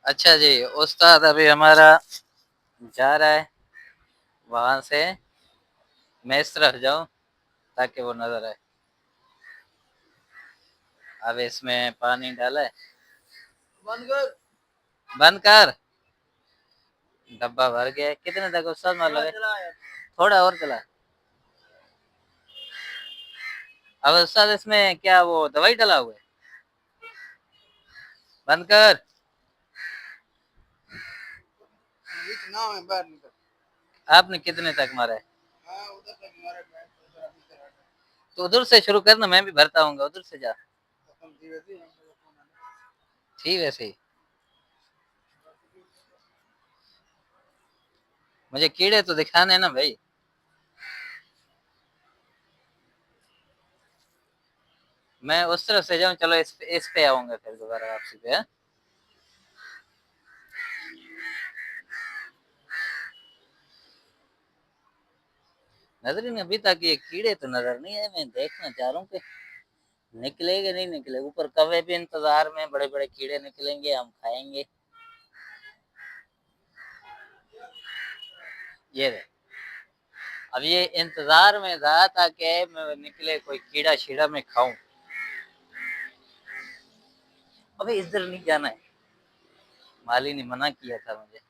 अच्छा जी, उस्ताद अभी हमारा जा रहा है वहां से। मैं इस तरफ जाऊं ताकि वो नजर आए। अब इसमें पानी डाला है। बंद कर। बंद कर। डब्बा भर गया है। कितने तक उस्ताद मार लगे? थोड़ा और चला। अब उस्ताद इसमें क्या वो दवाई डाला हुआ है? बंद कर। आपने कितने तक मारा है? तो उधर से शुरू करना, मैं भी भरता हूँ, उधर से जा। ठीक है सही। मुझे कीड़े तो दिखाने हैं ना भाई। मैं उस तरफ से जाऊं, चलो इस पे आऊंगा फिर दोबारा आपसे पे। नजर ही नहीं अभी तक, ये कीड़े तो नजर नहीं है। मैं देखना चाह रहा हूँ कि निकलेगा नहीं निकले। ऊपर कौवे भी इंतजार में, बड़े बड़े कीड़े निकलेंगे, हम खाएंगे। ये रहे। अब ये इंतजार में था ताकि मैं निकले कोई कीड़ा शीड़ा में खाऊं। अबे इधर नहीं जाना है, माली ने मना किया था मुझे।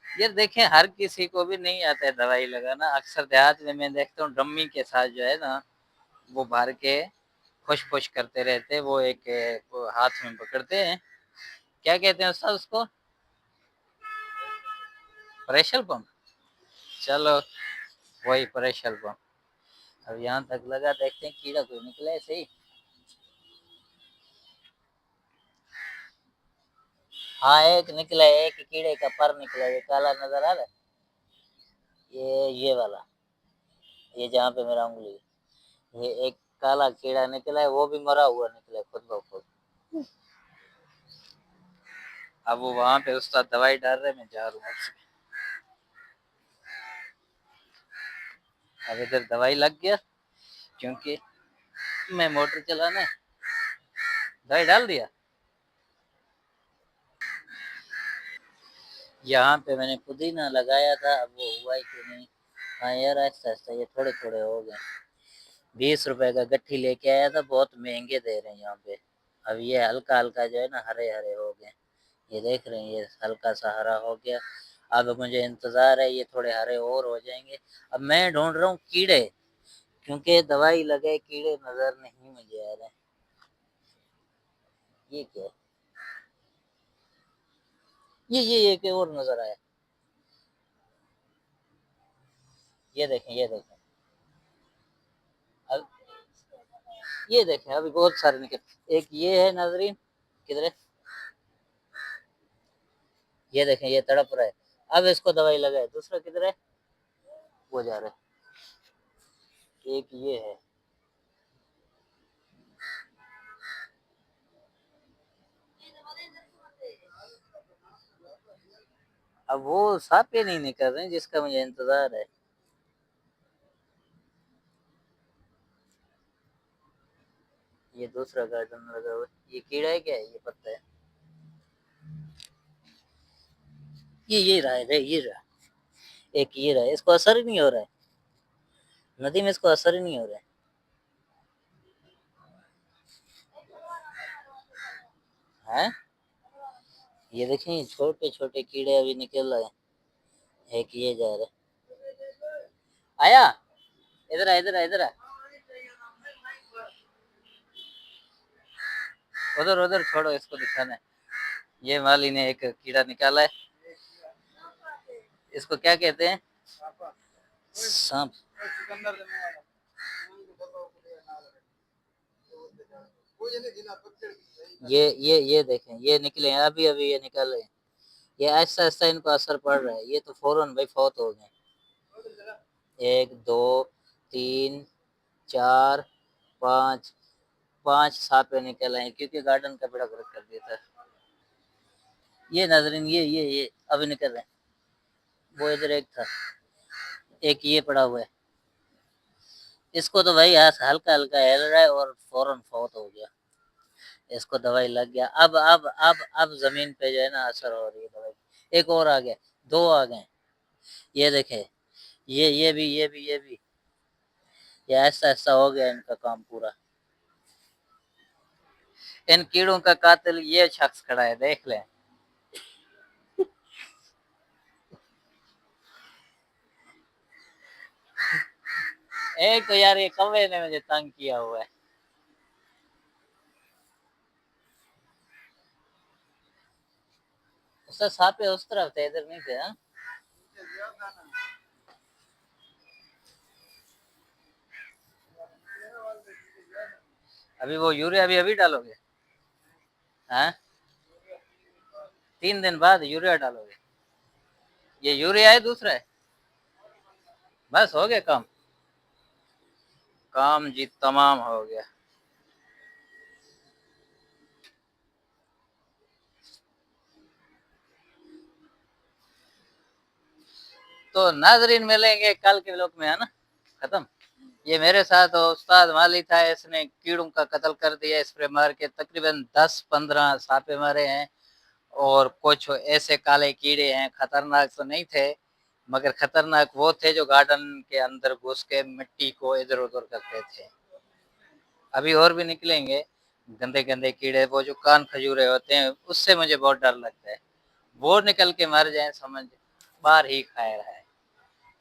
ये देखें, हर किसी को भी नहीं आता है दवाई लगाना। अक्सर देहात में मैं देखता हूँ डम्मी के साथ जो है ना, वो भर के खुश खुश करते रहते हैं। वो एक वो हाथ में पकड़ते हैं। क्या कहते हैं उस्ताद उसको? Pressure pump. चलो, वही प्रेशर पंप। अब यहाँ तक लगा, देखते हैं कीड़ा कोई निकला है सही। हाँ, एक निकला है। एक कीड़े का पर निकला है, ये काला नजर आ रहा है। ये वाला, ये जहाँ पे मेरा उंगली है, ये एक काला कीड़ा निकला है। वो भी मरा हुआ निकला है खुद ब खुद। अब वो वहां पे उस्ताद दवाई डाल रहे, मैं जा रहा हूँ। अब इधर दवाई लग गया, क्योंकि मैं मोटर चलाना है। दवाई डाल दिया। यहाँ पे मैंने पुदीना लगाया था, अब वो हुआ ही क्यों नहीं। हाँ यार, आहिस्ता आहिस्ता ये थोड़े थोड़े हो गए। 20 रुपए का गट्ठी लेके आया था, बहुत महंगे दे रहे हैं यहाँ पे। अब ये हल्का हल्का जो है ना, हरे हरे हो गए। ये देख रहे हैं, ये हल्का सा हरा हो गया। अब मुझे इंतजार है ये थोड़े हरे और हो जाएंगे। अब मैं ढूंढ रहा हूँ कीड़े, क्योंकि दवाई लगे कीड़े नजर नहीं मुझे आ रहे। ये क्या है? ये क्या और नजर आया। ये देखें, ये देखें। अब ये देखें, अभी बहुत सारे निकले। एक ये है नाजरीन। किधर है? ये देखें, ये तड़प रहा है। अब इसको दवाई लगाए। दूसरा किधर है? वो जा रहा है। एक ये है। अब वो सांप ही नहीं निकल रहे हैं जिसका मुझे इंतजार है। ये दूसरा गार्डन लगा हुआ है। ये कीड़ा है क्या है? ये पत्ता है। ये रहा है रे, ये रहा। एक ये रहा है, इसको असर ही नहीं हो रहा है। नदी में इसको असर ही नहीं हो रहा है। हैं? ये देखें, छोटे छोटे कीड़े अभी निकल रहे हैं। एक ये जा रहा है। आया। इधर आ, इधर आ, इधर आ। उधर उधर छोड़ो, इसको दिखाना है। ये माली ने एक कीड़ा निकाला है। इसको क्या कहते हैं? सांप। ये देखें, ये निकले हैं अभी अभी, ये निकल रहे हैं। ये आहिस्ता आहिस्ता इनको असर पड़ रहा है। ये तो फौरन भाई फौत हो गए। एक, दो, तीन, चार, पाँच। 5 सांपे निकल आए, क्योंकि गार्डन का बेड़ा गर्क कर दिया था। ये नाजरीन, ये अभी निकल रहे हैं। वो इधर एक था। एक ये पड़ा हुआ है। इसको तो भाई हल्का हल्का हिल रहा है और फौरन फौत हो गया। इसको दवाई लग गया। अब जमीन पे जो है ना असर हो रही है दवाई। एक और आ गया, दो आ गए। ये देखे, ये भी ये ऐसा ऐसा हो गया इनका काम पूरा। इन कीड़ों का कातिल ये शख्स खड़ा है, देख ले। एक तो यार ये कौवे ने मुझे तंग किया हुआ है। उसका सांप उस तरफ थे, इधर नहीं थे। हाँ, अभी वो यूरिया अभी अभी डालोगे? हाँ, 3 दिन बाद यूरिया डालोगे? ये यूरिया है दूसरा है? बस हो गया काम। काम जी तमाम हो गया। तो नाजरीन मिलेंगे कल के व्लॉग में, है ना? खत्म। ये मेरे साथ उस्ताद माली था, इसने कीड़ों का कत्ल कर दिया, स्प्रे मार के तकरीबन 10-15 सांपे मारे हैं। और कुछ ऐसे काले कीड़े हैं, खतरनाक तो नहीं थे, मगर खतरनाक वो थे जो गार्डन के अंदर घुस के मिट्टी को इधर उधर करते थे। अभी और भी निकलेंगे गंदे गंदे कीड़े, वो जो कान खजूरे होते हैं, उससे मुझे बहुत डर लगता है। वो निकल के मर जाए समझ बाहर ही खैर है।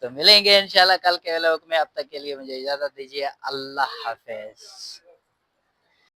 तो मिलेंगे इंशाल्लाह कल के व्लॉग में। अब तक के लिए मुझे इजाजत दीजिए। अल्लाह हाफिज।